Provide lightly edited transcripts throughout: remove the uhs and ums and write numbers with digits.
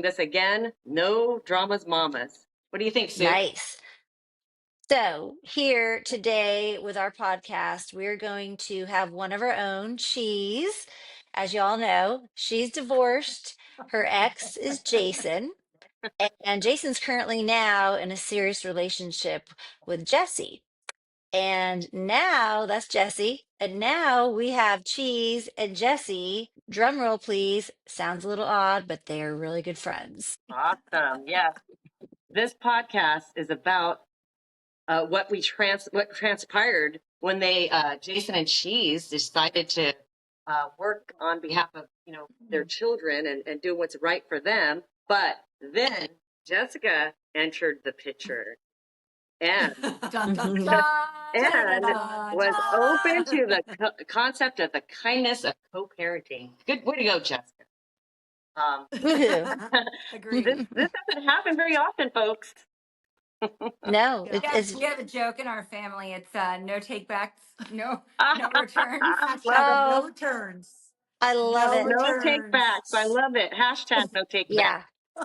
This again, no dramas, mamas. What do you think, Sue? Nice. So, here today with our podcast, we're going to have one of our own, Cheese. As you all know, she's divorced. Her ex is Jason, and Jason's currently now in a serious relationship with Jesse. And now that's Jesse. And now we have Cheese and Jesse. Drum roll, please. Sounds a little odd, but they are really good friends. Awesome. Yes. This podcast is about what transpired when they Jason and Cheese decided to work on behalf of their children and do what's right for them. But then Jessica entered the picture and Dun, dun, Mhm. dun, and dun, was dun. open to the concept of the kindness of co-parenting. Good way to go, Jessica. Woohoo. Agreed. This doesn't happen very often, folks. No, Yes, it's we have a joke in our family. It's no take backs, no returns. Hashtag oh, no returns. I love No it. No take returns. backs. I love it. Hashtag no take backs. Yeah,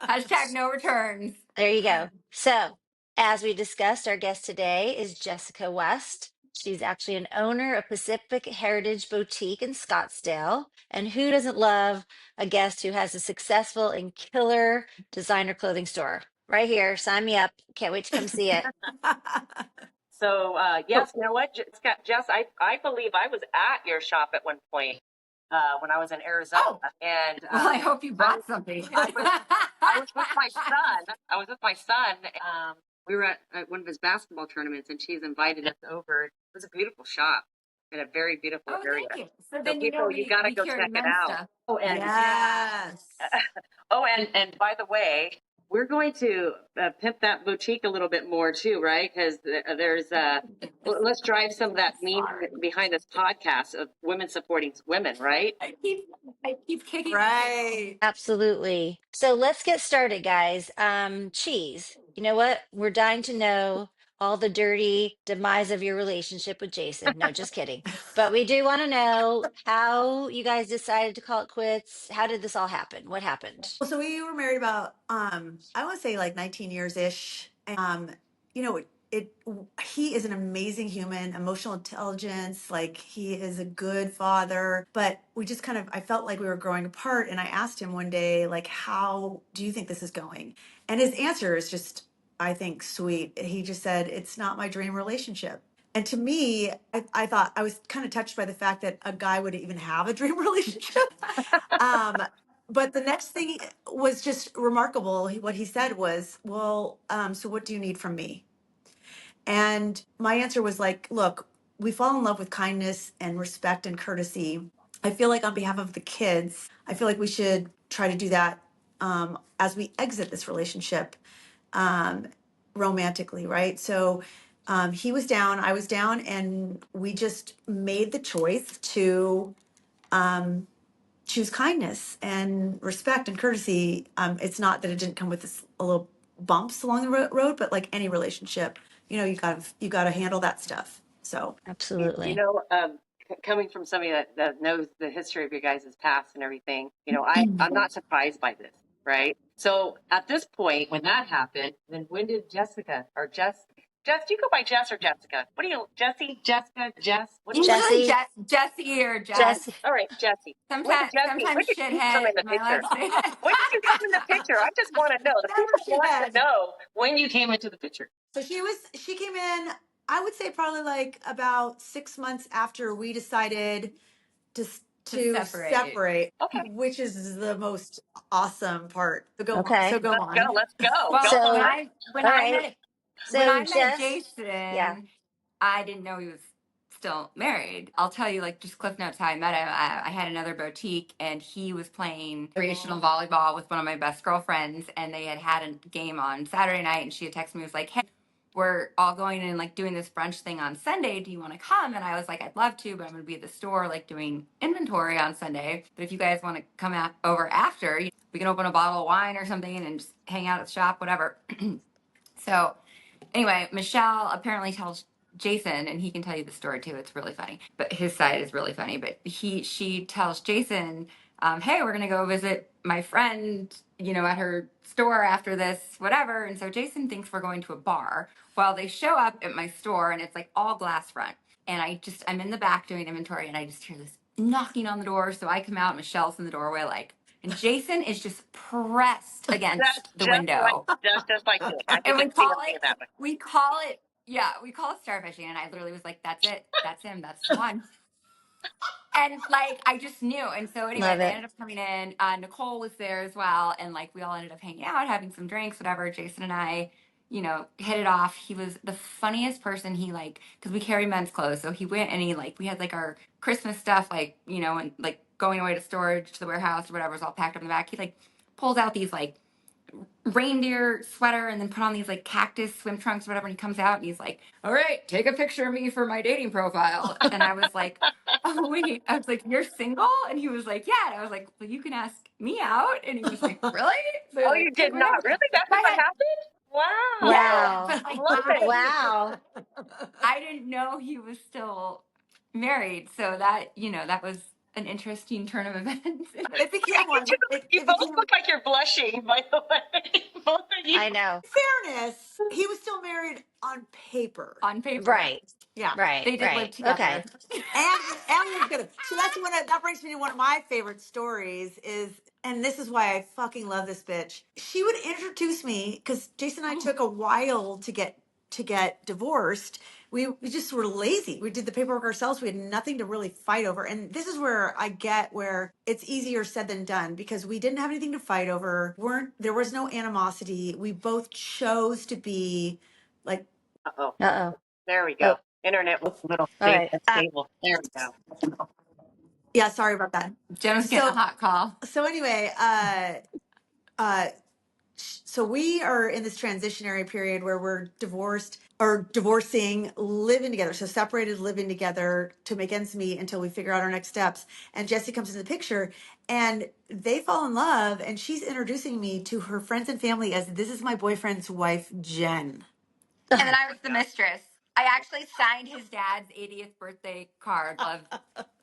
Hashtag no returns. there you go. So, as we discussed, our guest today is Jessica West. She's actually an owner of Pacific Heritage Boutique in Scottsdale. And who doesn't love a guest who has a successful and killer designer clothing store? Right here. Sign me up. Can't wait to come see it. So yes, you know what, Jess, I believe I was at your shop at one point when I was in Arizona, Oh. and Well, I hope you bought something. I was with my son. We were at one of his basketball tournaments, and she's invited us over. It was a beautiful shop in a very beautiful Oh, area. thank you. So So then people, you gotta we go carry check it men's out. stuff. Oh, and Yes. and by the way, we're going to pimp that boutique a little bit more too, right? Because there's let's drive some of that meme behind this podcast of women supporting women, right? I keep kicking. Right. Absolutely. So let's get started, guys. Cheese, you know what? We're dying to know all the dirty demise of your relationship with Jason. No, just kidding. But we do want to know how you guys decided to call it quits. How did this all happen? What happened? Well, so we were married about I want to say like 19 years ish. You know, he is an amazing human, emotional intelligence, like he is a good father, but we just kind of I felt like we were growing apart, and I asked him one day like, how do you think this is going? And his answer is just, I think, sweet. He just said, it's not my dream relationship. And to me, I thought I was kind of touched by the fact that a guy would even have a dream relationship. um, but the next thing was just remarkable. What he said was, well, so what do you need from me? And my answer was like, look, we fall in love with kindness and respect and courtesy. I feel like on behalf of the kids, I feel like we should try to do that as we exit this relationship um, romantically, right? So he was down, I was down, and we just made the choice to um, choose kindness and respect and courtesy. It's not that it didn't come with a little bumps along the road, but like any relationship, you know, you got to handle that stuff. So Absolutely. Coming from somebody that knows the history of your guys' past and everything, I'm not surprised by this, right? So at this point, when that happened, then when did Jess, do you go by Jess or Jessica? What do you, Jessie, Jessica, Jess? What do you? Usually Jesse, Jesse or Jess. Jesse, All right, Jessie. Sometimes When did you come shithead. in the Am I allowed picture? to say that? When did you come in the picture? I just want to know. The never people want shithead. to know when you came into the picture. So she came in, I would say probably like about 6 months after we decided to separate, Okay. which is the most awesome part. So go on. okay. So go on. Let's go. Well, So, Go all when right. So, I met Jess, Jason, yeah. I didn't know he was still married. I'll tell you, like, just cliff notes how I met him. I had another boutique, and he was playing recreational volleyball with one of my best girlfriends, and they had a game on Saturday night, and she had texted me, was like, hey, we're all going and like doing this brunch thing on Sunday. Do you want to come? And I was like, I'd love to, but I'm going to be at the store like doing inventory on Sunday. But if you guys want to come over after, we can open a bottle of wine or something and just hang out at the shop, whatever. So anyway, Michelle apparently tells Jason, and he can tell you the story too. It's really funny, but his side is really funny. But she tells Jason hey, we're going to go visit my friend, at her store after this, whatever. And so Jason thinks we're going to a bar. Well, they show up at my store and it's like all glass front. And I'm in the back doing inventory and I just hear this knocking on the door. So I come out, Michelle's in the doorway, and Jason is just pressed That's against the just like window. just like it. I And think we call it, yeah, we call it starfishing. And I literally was like, that's it. That's him. That's the one. And I just knew. And so anyway, Love they it. ended up coming in. Nicole was there as well. And we all ended up hanging out, having some drinks, whatever. Jason and I, hit it off. He was the funniest person. He because we carry men's clothes. So he went and we had our Christmas stuff, and going away to storage to the warehouse or whatever was all packed up in the back. He pulls out these reindeer sweater and then put on these cactus swim trunks or whatever, and he comes out and he's like, all right, take a picture of me for my dating profile. And I was like, oh wait, I was like, you're single? And he was like, yeah. And I was like, well, you can ask me out. And he was like, really? So Oh, you okay, did not whatever. really? That's But what happened? yeah, Wow. Wow. but Love it. Wow. I didn't know he was still married, so that was an interesting turn of events. It became one. You It both became. look like you're blushing, by the way. Both of you. I know. Fairness, he was still married on paper. On paper, Right. Yeah, Right. they did live Right. together. Okay. and he was good. So that's that brings me to one of my favorite stories. And this is why I fucking love this bitch. She would introduce me because Jason and I took a while to get divorced. We just were lazy. We did the paperwork ourselves. We had nothing to really fight over. And this is where I get where it's easier said than done because we didn't have anything to fight over. There was no animosity. We both chose to be like Uh-oh. Uh-oh. There we Oh, go. Internet was a little all right. unstable. There we go. yeah, sorry about that. Jen was getting a hot call. So anyway, uh so we are in this transitionary period where we're divorced or divorcing, living together. So separated, living together to make ends meet until we figure out our next steps. And Jesse comes into the picture and they fall in love. And she's introducing me to her friends and family as this is my boyfriend's wife, Jen. And then I was the mistress. I actually signed his dad's 80th birthday card of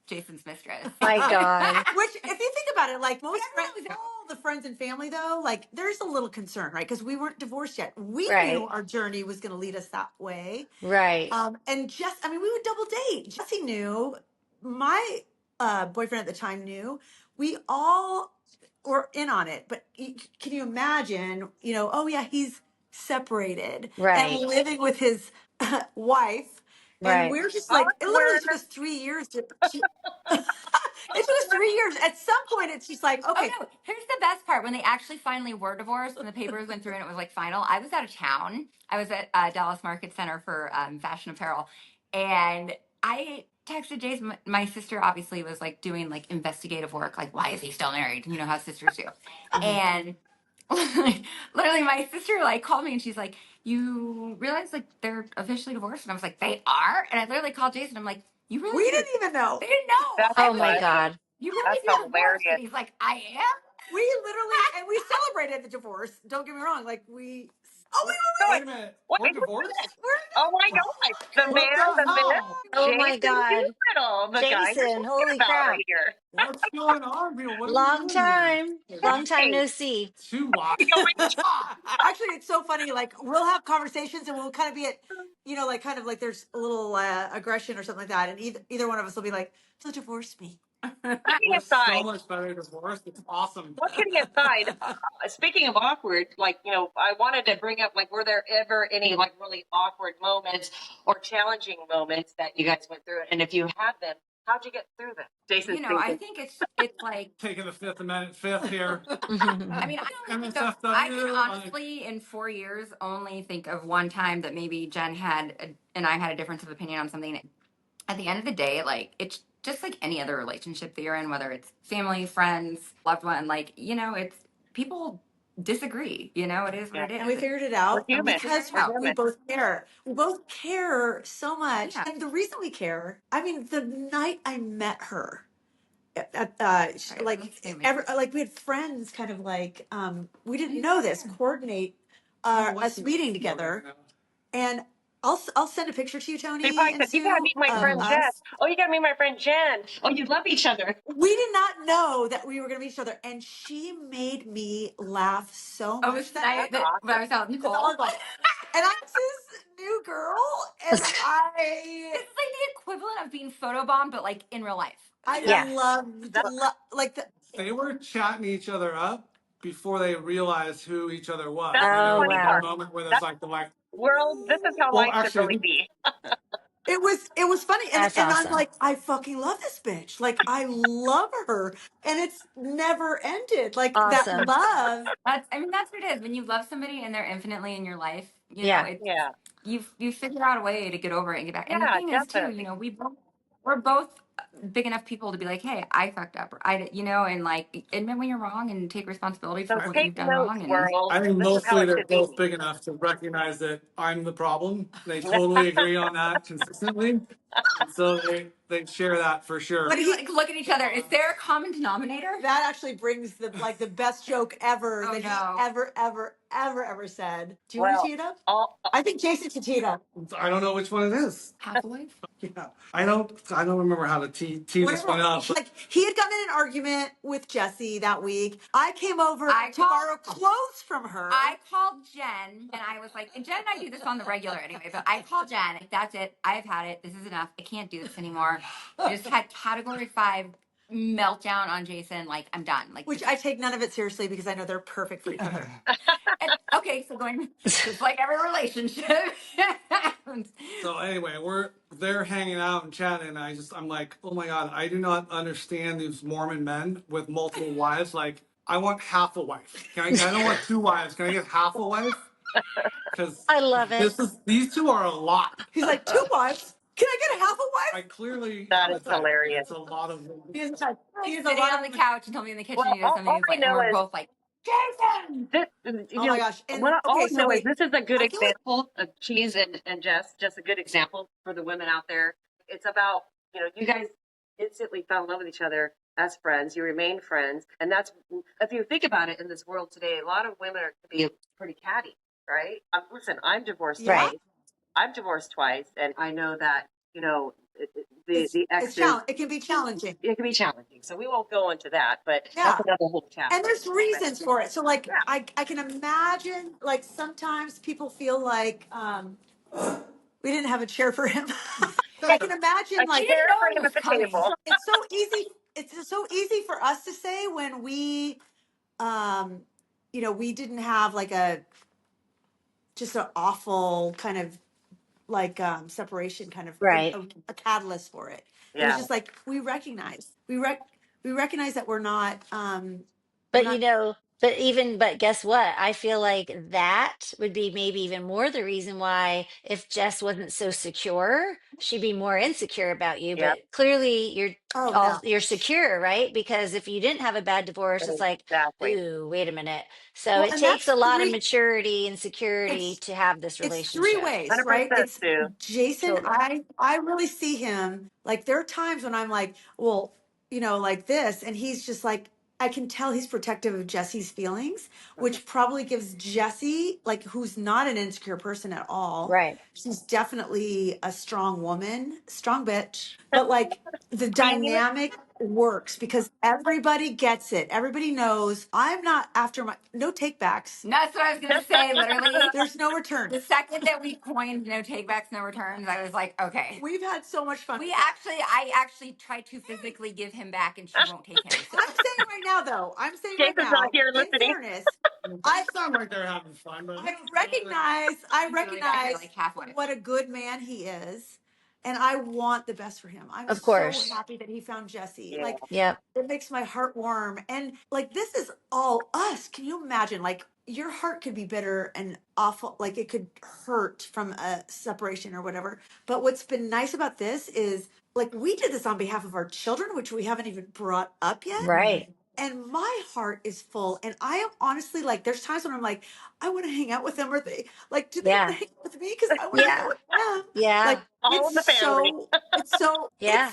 Jason's mistress. My God. Which, if you think about it, most friends, all the friends and family, though, there's a little concern, right? Because we weren't divorced yet. We knew Right. our journey was going to lead us that way. Right. And we would double date. Jesse knew, my boyfriend at the time knew. We all were in on it. But can you imagine, oh, yeah, he's separated and Right. living with his wife. And Right. we're just it literally Awkward. took us 3 years to. It took us 3 years. At some point, it's just okay. Oh no! Here's the best part: when they actually finally were divorced, and the papers went through, and it was final. I was out of town. I was at Dallas Market Center for fashion apparel, and I texted Jason. My sister obviously was doing investigative work, why is he still married? You know how sisters do, and literally my sister called me and she's like, you realize they're officially divorced? And I was like, they are? And I literally called Jason. I'm like, you really We didn't even know. They didn't know. That's I Oh was my like, funny. God. you That's realize you're divorced? And hilarious. he's like, I am. We literally, and we celebrated the divorce. Don't get me wrong. We. Oh, Wait Wait a minute. Wait, We're wait a minute. divorced? Oh my God. The What man, the the myth, hell? Oh my Jason God. Doolittle, the guy you're Jason, talking holy about crap. right here. What's going on, people? What are we Long doing here? time. Long time Hey, no see. Two wives. actually, it's so funny. We'll have conversations and we'll kind of be at, there's a little aggression or something like that. And either one of us will be like, so divorce me. kidding We're so aside, much better divorced. It's awesome. kidding aside, speaking of awkward, I wanted to bring up, were there ever any, really awkward moments or challenging moments that you guys went through? And if you had them, how'd you get through them? Jason, I think it's Taking the Fifth Amendment fifth here. I mean, MSFW. I can honestly, in 4 years, only think of one time that maybe Jen and I had a difference of opinion on something. At the end of the day, it's just like any other relationship that you're in, whether it's family, friends, loved one, it's people disagree, it is what it is. And we figured it we're out human. because We're we human. both care. We both care so much. Yeah. And the reason we care, the night I met her, we had friends we didn't know this, coordinate us meeting together. And I'll send a picture to you, They probably Tony and said, "You gotta Sue, meet my of friend Mhm. Jen. us. Oh, you gotta meet my friend Jen. Oh, you love each other." We did not know that we were going to meet each other, and she made me laugh so Oh, it was much the that night night. that when I Awesome. was out in The Nicole. volleyball. And I'm this new girl, and This is like the equivalent of being photobombed, but like in real life. I Yeah. loved That's like the They were chatting each other up before they realized who each other was. that's And the there Oh, was funny like a wow. part. moment where there's That's like the like, world. This is how well, life should actually, I really think be. it was funny, and That's I'm awesome. like, I fucking love this bitch, like I love her, and it's never ended, like that Awesome. love. I mean, that's what it is. When you love somebody and they're infinitely in your life, Yeah. it's Yeah. you figure out a way to get over it and get back. And the Yeah. thing is, too, Definitely. we're both big enough people to be like, hey, I fucked up, or and like admit when you're wrong and take responsibility So for what take you've done notes, wrong. And world. I think This is how mostly it they're should both be. big enough to recognize that I'm the problem. They totally agree on that consistently. And so they share that for sure. But we he like look at each other. Is there a common denominator? that actually brings the best joke ever Oh that he no. ever said. Do you want to Well, tee it up? all I think Jason should tee it up. I don't know which one it is. Half a wife? Yeah, I don't remember how to tee this one up. Like he had gotten in an argument with Jesse that week. I came over to borrow clothes from her. I called Jen and I was like, and Jen and I do this on the regular anyway, but I called Jen, like, that's it. I've had it. This is enough. I can't do this anymore. I just had category 5 meltdown on Jason. Like, I'm done. Like, Which I take none of it seriously because I know they're perfect for each other. and, okay, so going just like every relationship. So anyway, they're hanging out and chatting, and I'm like, oh my god, I do not understand these Mormon men with multiple wives. Like, I want half a wife. I don't want 2 wives. Can I get half a wife? Because I love it. these two are a lot. He's like, 2 wives? Can I get a half a I wife? clearly that have a is type, and hilarious. it's a lot of women. He is a, he Like is a sitting lot on of the women. couch and told me in the kitchen Well, he does something. all He's I like, and know we're is both like, Jason. this. Oh my gosh. And All okay, I so know is wait. this is a good I feel like example of Cheese and Jess. Just a good example for the women out there. It's about you guys instantly fell in love with each other as friends. You remain friends, and that's if you think about it in this world today. A lot of women are can be pretty catty, right? Listen, I'm divorced yeah, Right. twice. I'm divorced twice, and I know that it's the it's exes. challenge. It can be challenging. It can be challenging, so we won't go into that. But that's Yeah. another whole And chapter. there's reasons for it. So like Yeah, I can imagine like sometimes people feel like we didn't have a chair for him. I can imagine a She like didn't chair know for he him was at the coming. table. it's so easy. It's so easy for us to say when we we didn't have like a just an awful kind of like separation kind of Right. a catalyst for it. It was Yeah, just like we recognize that we're But not but guess what? I feel like that would be maybe even more the reason why if Jess wasn't so secure, she'd be more insecure about you. yeah, But clearly oh no. you're secure, right? Because if you didn't have a bad divorce, it's like, exactly. ooh, wait a minute. So Well, it and takes that's a lot of three maturity and security it's to have this it's three relationship. ways, right? 100% It's Sue. Jason, Totally. I really see him like there are times when I'm like, well, like this, and he's just like I can tell he's protective of Jesse's feelings, Mhm. which probably gives Jesse, like who's not an insecure person at all. Right. She's definitely a strong woman, strong bitch, but like the Queen. dynamic works because everybody gets it. Everybody knows I'm not after my no takebacks. And that's what I was gonna say. Literally, There's no return. the second that we coined no takebacks, no returns, I was like, okay. We've had so much fun. I actually tried to physically give him back, and she won't take him. So I'm saying right now, though, I'm saying right Jason's not now, here in listening. fairness, I sound like they're having fun, but I he's really back there recognize like halfway. what a good man he is. And I want the best for him. I'm Of so course. happy that he found Jesse. Yeah, Like, Yep. it makes my heart warm. And like, this is all us. Can you imagine? Like, your heart could be bitter and awful. Like, it could hurt from a separation or whatever. But what's been nice about this is, like, we did this on behalf of our children, which we haven't even brought up yet. Right. and my heart is full. And I am honestly like, there's times when I'm like, I want to hang out with them, or they like, do they want to Yeah. hang out with me? Because I want to hang out Yeah. with them. Yeah. Like All in the family. Yeah.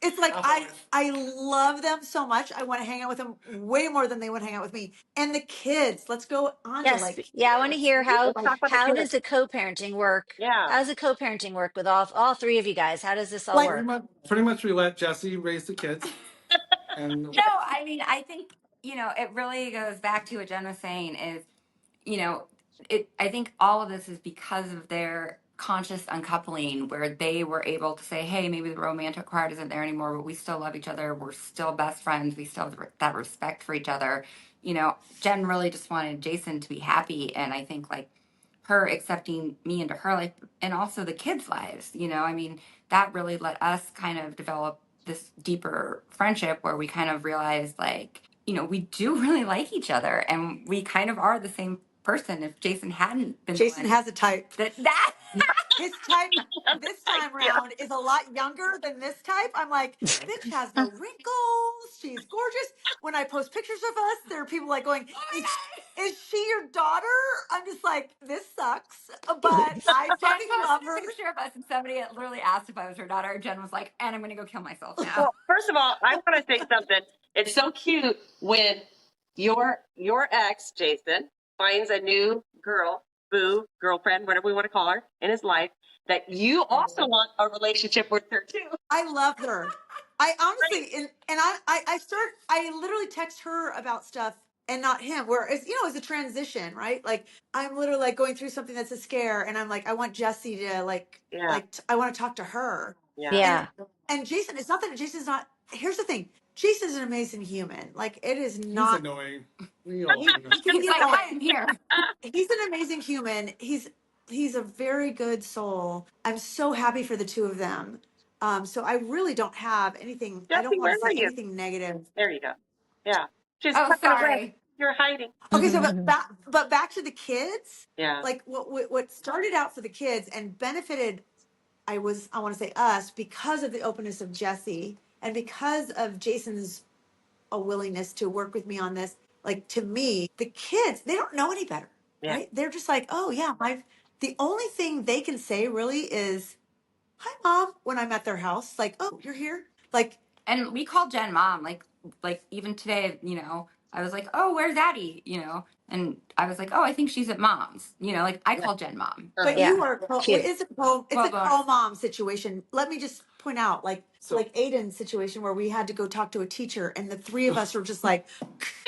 it's like That's always- I love them so much. I want to hang out with them way more than they would hang out with me. And the kids, let's go on to Yes. like Yeah. I want to kids. hear Let's talk about the how kids. does the co-parenting work? Yeah. How does the co-parenting work with all three of you guys? How does this all Like work? Pretty much we let Jesse raise the kids. And No, I mean, I think, it really goes back to what Jen was saying is, I think all of this is because of their conscious uncoupling where they were able to say, hey, maybe the romantic part isn't there anymore, but we still love each other. We're still best friends. We still have that respect for each other. Jen really just wanted Jason to be happy. And I think like her accepting me into her life and also the kids' lives, I mean, that really let us kind of develop this deeper friendship where we kind of realized like, we do really like each other and we kind of are the same person. If Jason hadn't been the Jason one has a type. that His type this time Yeah. round is a lot younger than this type. I'm like, bitch has no wrinkles. She's gorgeous. When I post pictures of us, there are people like going, is she your daughter? I'm just like, this sucks, but I Jen fucking love posted her. a picture of us and somebody had literally asked if I was her daughter. Jen was like, and I'm going to go kill myself now. Well, first of all, I want to say something. It's so cute when your ex, Jason, finds a new girl, boo, girlfriend, whatever we want to call her, in his life, that you also want a relationship with her too. I love her. I honestly, and I literally text her about stuff and not him. Whereas, it's a transition, right? Like I'm literally like going through something that's a scare, and I'm like, I want Jesse to Yeah, I want to talk to her. yeah. And Yeah. and Jason, it's not that Jason's not. Here's the thing: Jason's an amazing human. Like it is he's not. annoying. We all know. He can He's be like, annoying. hi, I'm here. He's an amazing human. He's a very good soul. I'm so happy for the two of them. So I really don't have anything. I don't Jesse, want where to are say you? anything negative. There you go. Yeah. She's Oh, tucking away. sorry. You're hiding. Okay, so but back to the kids. Yeah. Like what started out for the kids and benefited. I want to say us because of the openness of Jesse and because of Jason's a willingness to work with me on this. Like to me, the kids, they don't know any better, Yeah. right? They're just like, oh yeah, the only thing they can say really is, hi mom, when I'm at their house. Like, oh, you're here. Like, And we call Jen mom. Like even today, I was like, oh, where's Addie? And I was like, oh, I think she's at mom's. Like I call Jen mom. but Yeah. you are Cute. it's Well, a bonus. co-mom situation. Let me just point out, like Aiden's situation where we had to go talk to a teacher and the three of us were just like,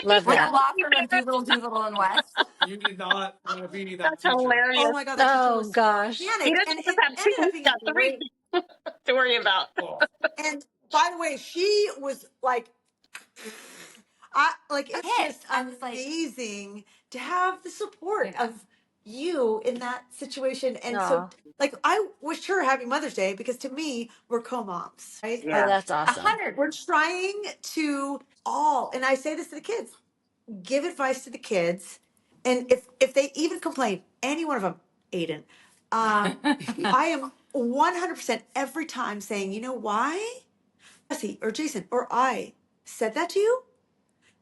Love We're the that. law firm of Doolittle Doolittle and West. You did not want to be that That's teacher. oh hilarious. my god, that teacher Oh was gosh. He panicked, doesn't and just it have two, ended up he's being got three to worry about. Oh, and by the way, she was like, it's Pissed. just I was like, amazing to have the support yeah. of you in that situation. And so, Oh, like, I wished her a happy Mother's Day because to me, we're co-moms, right? oh, Yeah. that's A awesome. hundred. We're trying to all, and I say this to the kids, give advice to the kids. And if they even complain, any one of them, Aiden, I am 100% every time saying, you know why? Jesse or Jason or I said that to you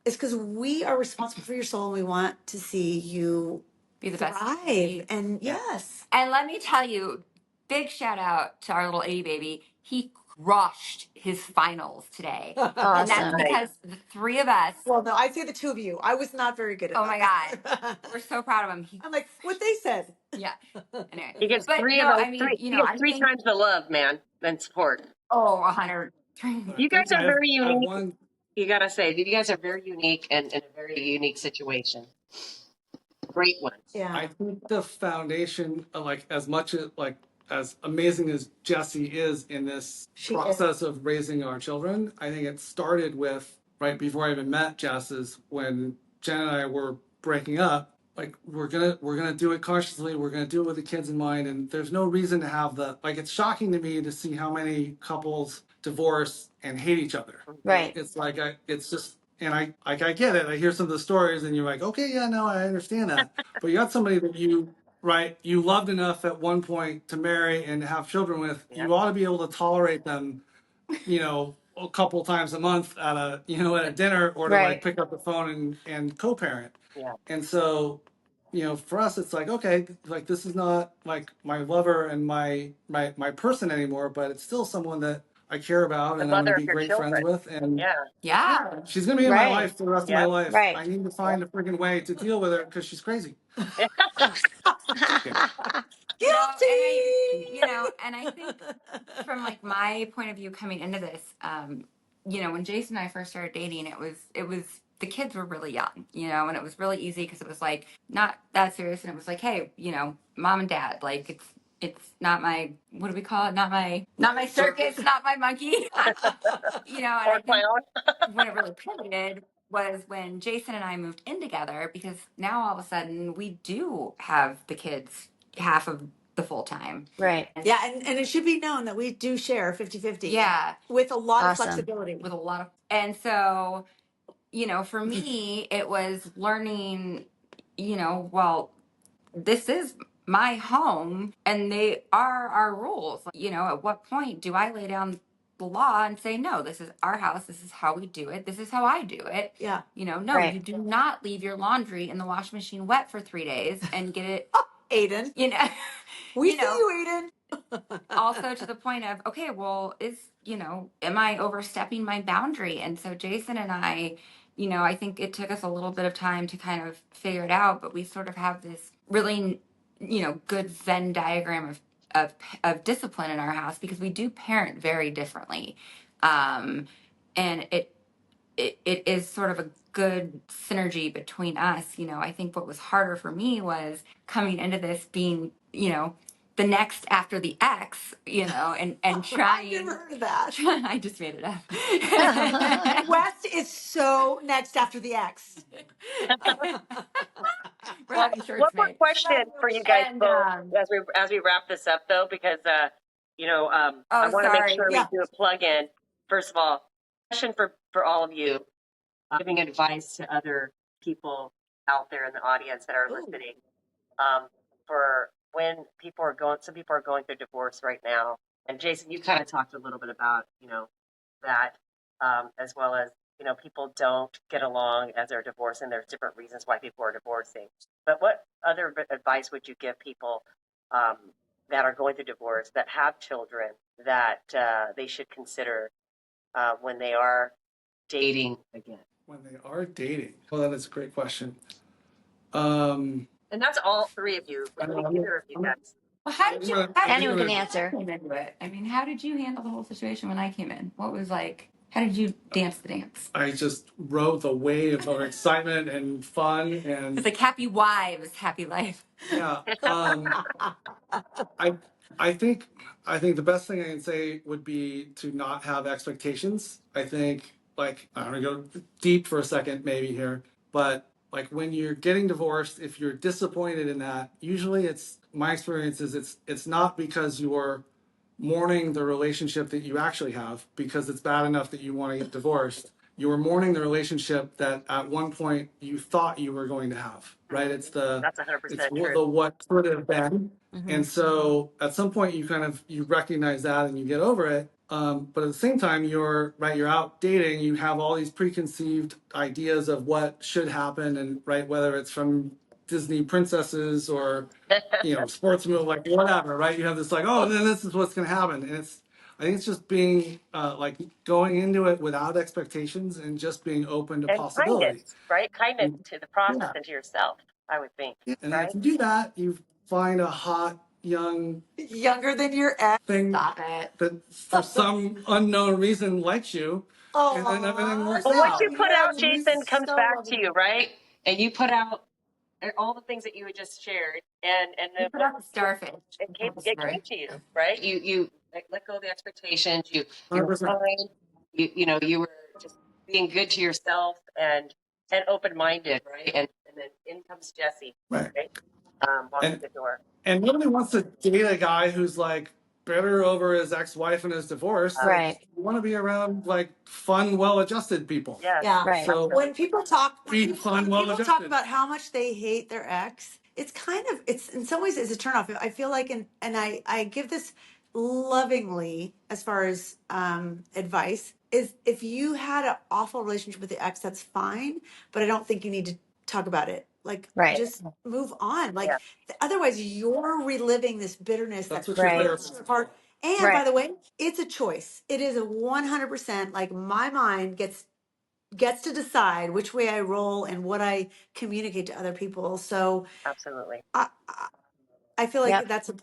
is because we are responsible for your soul and we want to see you Be the best. thrive. And Yeah. yes, And let me tell you, big shout out to our little 80 baby. He crushed his finals today. And that's Awesome. Nice. because the three of us, well, no, I say the two of you. I was not very good at oh my that. we're so proud of him. I'm like, what they said. Yeah. Anyway. He gets But three of no, those I mean, three. He gets I three think, times the love, man, and support. oh, 100. but I You think guys are very I have unique. one. You gotta say, you guys are very unique and in a very unique situation. Great ones. Yeah. I think the foundation, like as much as like as amazing as Jessie is in this She process of raising our children, I think it started with right before I even met Jess is when Jen and I were breaking up. Like we're gonna do it cautiously. We're gonna do it with the kids in mind, and there's no reason to have the like. It's shocking to me to see how many couples divorce and hate each other. Right. It's like it's just, and I get it. I hear some of the stories, and you're like, okay, yeah, no, I understand that. But you got somebody that you loved enough at one point to marry and have children with. Yeah. You ought to be able to tolerate them, you know, a couple times a month at a dinner, or to like Right. pick up the phone and co-parent. Yeah. And so, for us, it's like, okay, like this is not like my lover and my person anymore, but it's still someone that I care about The and I'm going to mother of be your great friends children. with. And Yeah. Yeah. she's going to be in my Right. life for the rest of my Yep. life. Right. I need to Yep. find a freaking way to deal with her because she's crazy. And I think from like my point of view coming into this, when Jason and I first started dating, it was the kids were really young, and it was really easy because it was like not that serious, and it was like, hey, mom and dad, like it's not my, what do we call it? Not my circus, not my monkey. And Or I think clown. when it really pivoted was when Jason and I moved in together, because now all of a sudden we do have the kids half of the full time. Right. Yeah, and it should be known that we do share 50-50. Yeah. With a lot of Awesome. flexibility. With a lot of, and so, for me, it was learning, well, this is my home and they are our rules. At what point do I lay down the law and say, no, this is our house. This is how we do it. This is how I do it. Yeah. No, Right. you do not leave your laundry in the washing machine wet for 3 days and get it, Aiden. We See you, Aiden. also to the point of, okay, well, am I overstepping my boundary? And so Jason and I think it took us a little bit of time to kind of figure it out, but we sort of have this really, good Venn diagram of discipline in our house, because we do parent very differently. And it is sort of a good synergy between us. I think what was harder for me was coming into this being, the next after the X, and trying. I've never heard of that. I just made it up. West is so next after the X. We're Well, having shirts one more made. question for you guys And both as we wrap this up, though, because I oh, want to make sorry. sure we Yeah. do a plug in. First of all, question for all of you, giving advice to other people out there in the audience that are Ooh. listening, for when some people are going through divorce right now. And Jason, you kind of talked a little bit about that, as well as people don't get along as they're divorcing. There's different reasons why people are divorcing. But what other advice would you give people that are going through divorce, that have children, that they should consider when they are dating again? When they are dating, well, that is a great question. And that's all three of you, either of you guys. Well, how did you Anyone can answer. came into it? I mean, how did you handle the whole situation when I came in? What was like? How did you dance the dance? I just rode the wave of excitement and fun, and It's like happy wives, happy life. yeah. I think the best thing I can say would be to not have expectations. I think, like, I'm gonna go deep for a second maybe here, but like when you're getting divorced, if you're disappointed in that, usually my experience is it's not because you're mourning the relationship that you actually have because it's bad enough that you want to get divorced. You were mourning the relationship that at one point you thought you were going to have, right? It's That's 100% true. the what could have been. Mhm. And so at some point you recognize that and you get over it. But at the same time, you're out dating, you have all these preconceived ideas of what should happen, and right, whether it's from Disney princesses or sports movie, like whatever, right? You have this like, oh, then this is what's going to happen, and I think it's just being like going into it without expectations and just being open to And possibility. kindness, right? Kindness And, to the process yeah, and to yourself, I would think, and then right? if you do that, you find a hot young Younger than your ex. thing Stop it. that for some unknown reason likes you, and then everything works Well, what out. you put Yeah, out, Jason, comes so back to loving. you, right? And you put out all the things that you had just shared, and You then put out the starfish. it came to you, right? You let go of the expectations. You were 100%. kind. You were just being good to yourself and open minded, right? And then in comes Jesse, Right. walking And the door. and nobody wants to date a guy who's like bitter over his ex-wife and his divorce. Like, Right. you want to be around like fun, well-adjusted people. Yes. Yeah. Right. So When people talk well-adjusted. about how much they hate their ex, it's in some ways it's a turnoff. I feel like, and I give this lovingly, as far as advice, is if you had an awful relationship with the ex, that's fine, but I don't think you need to talk about it. Like, Right. just move on. Like, Yeah. otherwise, you're reliving this bitterness That's that what your Right. therapist tears is your heart. for. And by Right. the way, it's a choice. It is a 100%, like, my mind gets to decide which way I roll and what I communicate to other people. So Absolutely. I feel Yep. like that's a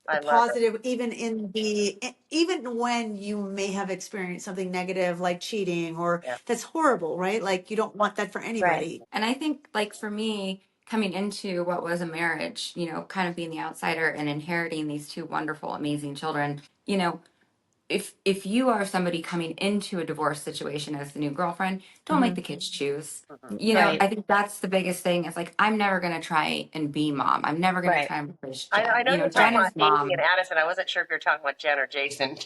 I love it. positive, even when you may have experienced something negative like cheating, or Yeah. that's horrible, right? Like, you don't want that for Right. anybody. And I think, like, for me, coming into what was a marriage, kind of being the outsider and inheriting these two wonderful, amazing children, if you are somebody coming into a divorce situation as the new girlfriend, don't make Mhm. the kids choose. Mhm. Right. I think that's the biggest thing. Is like, I'm never gonna try and be mom. I'm never gonna Right. try and push I Jen. know you're talking Jen Right. about is Amy and mom. Addison. I wasn't sure if you're talking about Jen or Jason.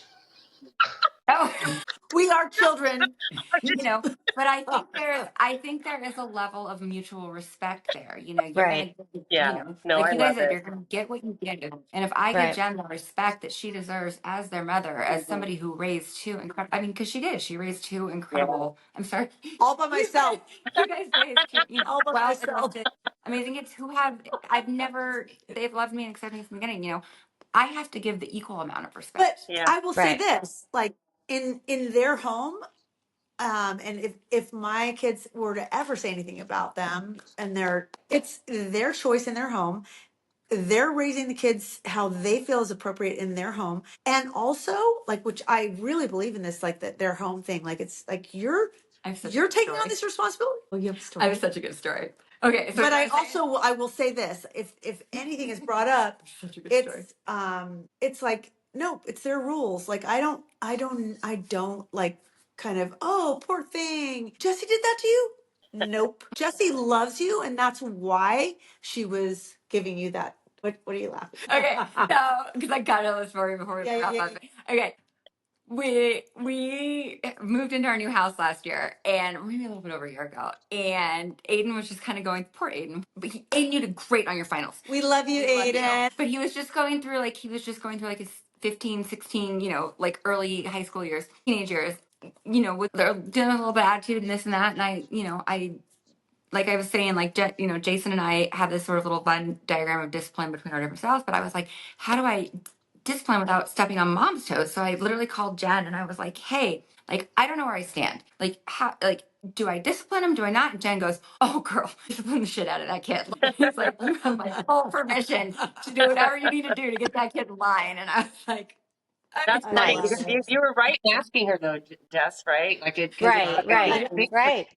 Oh, We are children. you know, but I think there is a level of mutual respect there. You're Right. gonna, Yeah. No, like I you guys love said, it. you're gonna get what you get. And if I give Right. Jen the respect that she deserves as their mother, as Mhm. somebody who raised two incredible, I mean, because she did, she raised two Yeah. incredible. I'm sorry, All by you guys, myself. you guys raised two, All by well myself. adjusted, amazing kids who have. They've loved me and accepted me from the beginning. I have to give the equal amount of But respect. Yeah. I will say Right. this, like, in their home, and if my kids were to ever say anything about them, and it's their choice in their home, they're raising the kids how they feel is appropriate in their home. And also, like, which I really believe in this, like, that their home thing, like, it's like I have such a you're good taking on story. this responsibility. Oh, you have a I story. have such a good story. Okay, so But I will say this, if anything is brought up, such a good story. it's like, no, it's their rules. Like, I don't like, kind of, oh, poor thing, Jesse did that to you. Nope. Jesse loves you, and that's why she was giving you that. What are you laughing Okay, at? so because I got to tell the story before we Yeah, yeah, wrap yeah, up. Okay, we moved into our new house last year, and maybe a little bit over a year ago. And Aiden was just kind of going, poor Aiden, but Aiden, you did great on your finals. we love you, We love you. Aiden. But he was just going through like his 15, 16, like early high school years, teenage years. With they're dealing with a little bit of attitude and this and that, and I like I was saying, like, Jason and I have this sort of little Venn diagram of discipline between our different styles. But I was like, how do I discipline without stepping on mom's toes? So I literally called Jen and I was like, hey, like, I don't know where I stand. Like, how, like, do I discipline him? Do I not? And Jen goes, oh, girl, discipline the shit out of that kid. He's like, you have my full permission to do whatever you need to do to get that kid in line. And I was like, That's I funny love because Nice. it. you were right in asking her though, Jess, right? Like it because Right. Right. it makes Right.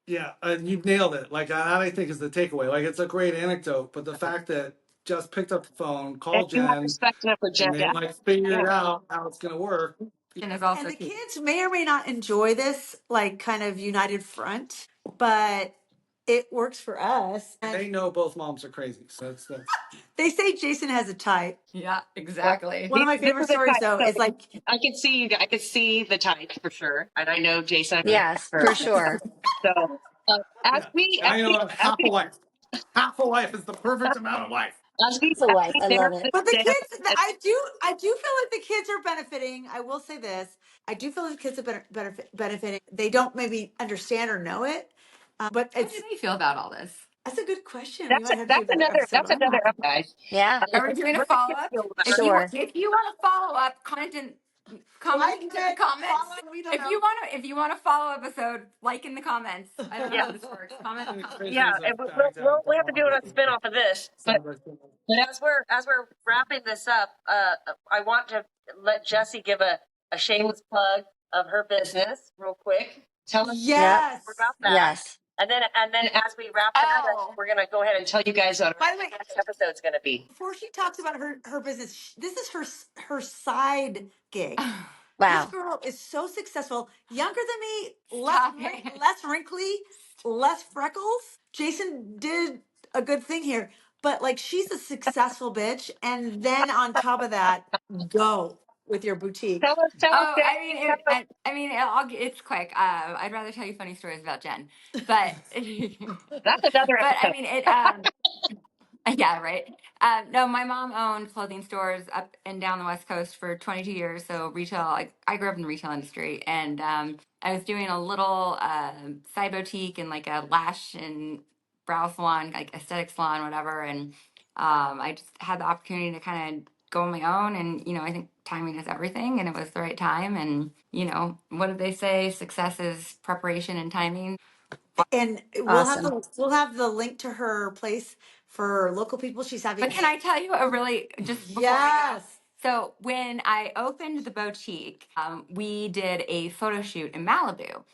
Yeah, you've nailed it. Like that, I think is the takeaway. Like it's a great anecdote, but the fact that just picked up the phone, and called you have Jen, respect enough for Jen. and they Yeah. like Yeah. figured out how it's gonna work. Jen is also And the key. kids may or may not enjoy this, like, kind of united front, but it works for us. And They know both moms are crazy, so that's they say Jason has a type. Yeah, Well, exactly. One of my this favorite is the stories, type. though, So is like, I could see the type for sure, and I know Jason Yes, for for sure. so. As yeah. we And I know half a life. Half a life is the perfect amount of life. It's a wife. I love narrow it. this but the down, kids, I do feel like the kids are benefiting. I will say this: I do feel like the kids are benefiting. They don't maybe understand or know it, but How do they feel about all this? that's a good question. We might have to do that's another episode that's on that. another up, guys. Yeah. Are we doing a What do follow kids up? feel about If her? you Sure. if you want to follow up, comment in the comments. We don't know. If you want to follow episode, like in the comments. I don't know Yeah. how this works. Comment. And Yeah, Christian's a and Baghdad we'll have to do bomb. a spin off of this. But as we're wrapping this up, I want to let Jessie give a shameless plug of her business real quick. Tell us Yep. Yes. about that, Yes. and then as we wrap that up, Oh, we're gonna go ahead and tell you guys what By our the way, next episode's gonna be. before she talks about her business, this is her side gig. This Wow. girl is so successful, younger than me, stop it. less wrinkly, less freckles. Jason did a good thing here, but like, she's a successful bitch, and then on top of that, go with your boutique. Tell us, Oh, I mean, Jessie. Tell us. it's quick. I'd rather tell you funny stories about Jen, but That's another but I episode. mean it. Yeah, right. No, my mom owned clothing stores up and down the West Coast for 22 years. So retail, I grew up in the retail industry, and I was doing a little side boutique and like a lash and brow salon, like aesthetic salon, whatever. And I just had the opportunity to kind of go on my own. And, I think timing is everything, and it was the right time. And, what did they say? Success is preparation and timing. And Awesome. we'll have the link to her place for local people. She's having. But can I tell you a really just before we go? Yes. So when I opened the boutique, we did a photo shoot in Malibu,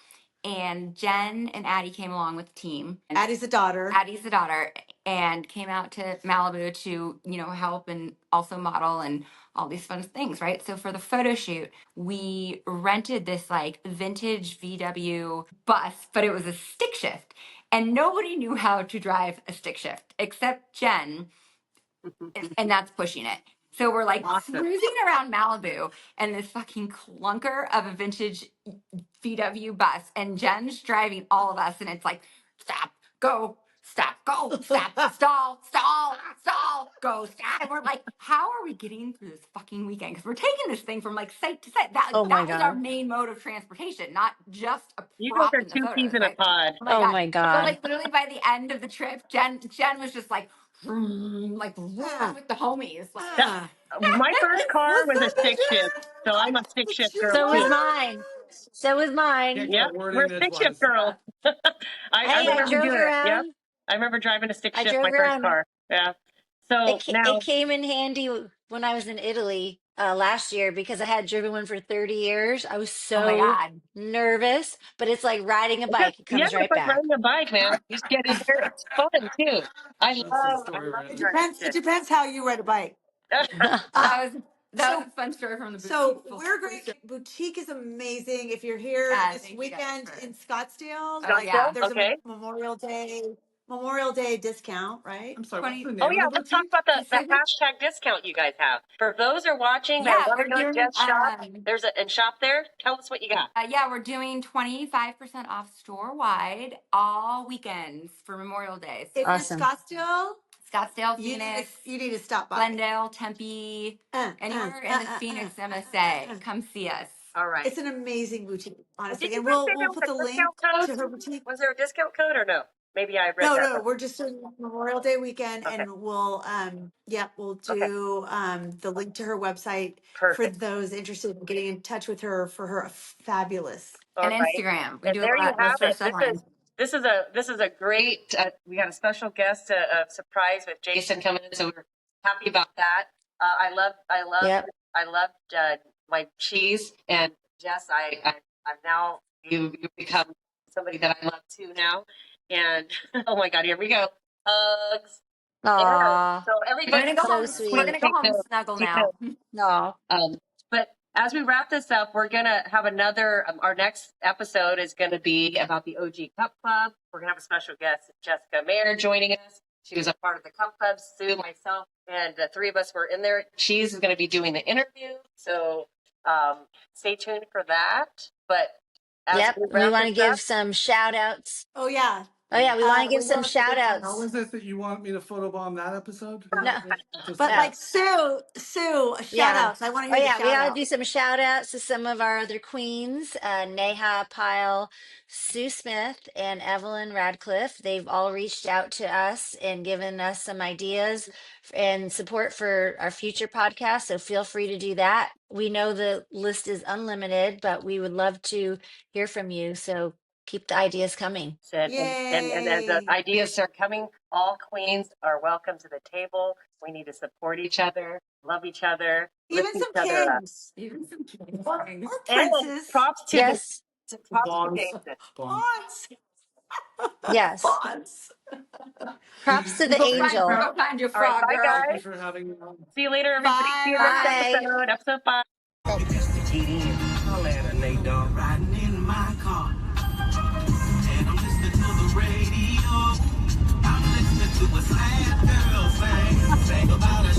and Jen and Addie came along with the team. And Addie's the daughter. Addie's the daughter, and came out to Malibu to help and also model and all these fun things, right? So for the photo shoot, we rented this like vintage VW bus, but it was a stick shift, and nobody knew how to drive a stick shift except Jen, and that's pushing it. So we're like Awesome. cruising around Malibu and this fucking clunker of a vintage VW bus, and Jen's driving all of us, and it's like stop, go, stop, go, stop, stall, stall, stall, go, stop. And we're like, how are we getting through this fucking weekend? Because we're taking this thing from like site to site. That Oh my was our God. main mode of transportation, not just a You guys prop are in the two photos, peas in a right? pod. Oh my So God. like literally by the end of the trip, Jen was just like with the homies. Ah. My first car What's was a up, stick shift, bitches? so I'm I a stick got shift you, girl So was too. mother. mine. So was mine. Can't Yep, get a word we're in stick shift edgewise. girls. I Hey, I remember drove doing it. Yep, around. I remember driving a stick I shift drove my first around. car. Yeah. So It now, came in handy when I was in Italy last year because I had driven one for 30 years. I was Oh my so God. nervous, but it's like riding a it's just, bike. It yeah, comes it's right like back. riding a bike, man. You just get in there. It's fun too. That's the I story love right It there. driving depends. It stick. depends how you ride a bike. That Um, was so a fun story from the boutique. so we're great. Boutique is amazing. If you're here Yeah, this thank you guys weekend for. in Scottsdale, Oh yeah. Scottsdale, there's a okay. Memorial Day discount, right? I'm sorry, what's 20. the Oh name of yeah, the let's talk boutique? about the Excuse me? hashtag discount you guys have. For those who are watching that Yeah, want to we're go to doing. Jeff's shop, there's a and shop there. Tell us what you got. Yeah, we're doing 25% off store wide all weekends for Memorial Day. So If you're Awesome. Scottsdale, Scottsdale, you Phoenix, need to stop by. Glendale, Tempe, anywhere in the Phoenix MSA, come see us. All right. It's an amazing boutique, And did honestly. you And guys say we'll there was put a the link discount code? to her boutique. Was there a discount code or no? Maybe I read No, that no, wrong. we're just doing Memorial Day weekend, Okay. and we'll Okay. do the link to her website for Perfect. those interested in getting in touch with her for her fabulous. All And right. Instagram. We And do a there you lot. have Most of our it. stuff on. This is a great. We got a special guest, a surprise with Jason coming in, so we're happy about that. Yep. I loved my cheese, and Jess, I'm now you become somebody that I love too now, and oh my God, here we go, hugs. And Aw, so We're everybody, gonna go so home. We're sweet. gonna go take home and notes. snuggle Take now. notes. Aw. But as we wrap this up, we're going to have another, our next episode is going to be about the OG Cup Club. We're going to have a special guest, Jessica Mayer, joining us. She was a part of the Cup Club, Sue, myself, and the three of us were in there. Cheese is going to be doing the interview. So stay tuned for that. But as Yep. we We wrap want this to give up, some shout outs. Oh yeah, Oh, yeah. We want to give we some will. shout How outs. was it that you want me to photobomb that episode? No, Just But no. like Sue, shout Yeah. outs. I want to Oh, hear the yeah. We shout got to out. do some shout outs to some of our other queens, Neha Pyle, Sue Smith, and Evelyn Radcliffe. They've all reached out to us and given us some ideas and support for our future podcast. So feel free to do that. We know the list is unlimited, but we would love to hear from you. So keep the ideas coming. and as the Yay! ideas are coming, all queens are welcome to the table. We need to support each other, love each other, lift Even each some other up. kings Even some kidding. or And princes. props to Yes. props to bombs. Jason. Bombs. Fonts. Yes. Fonts. Props to the Go angel. find your All right, frog bye girl. Thank you guys. for having me on. See you later, everybody. See you next Bye. Bye. episode, episode 5. Riding in my car, and I'm listening to the radio. I'm listening to a sad girl sing about a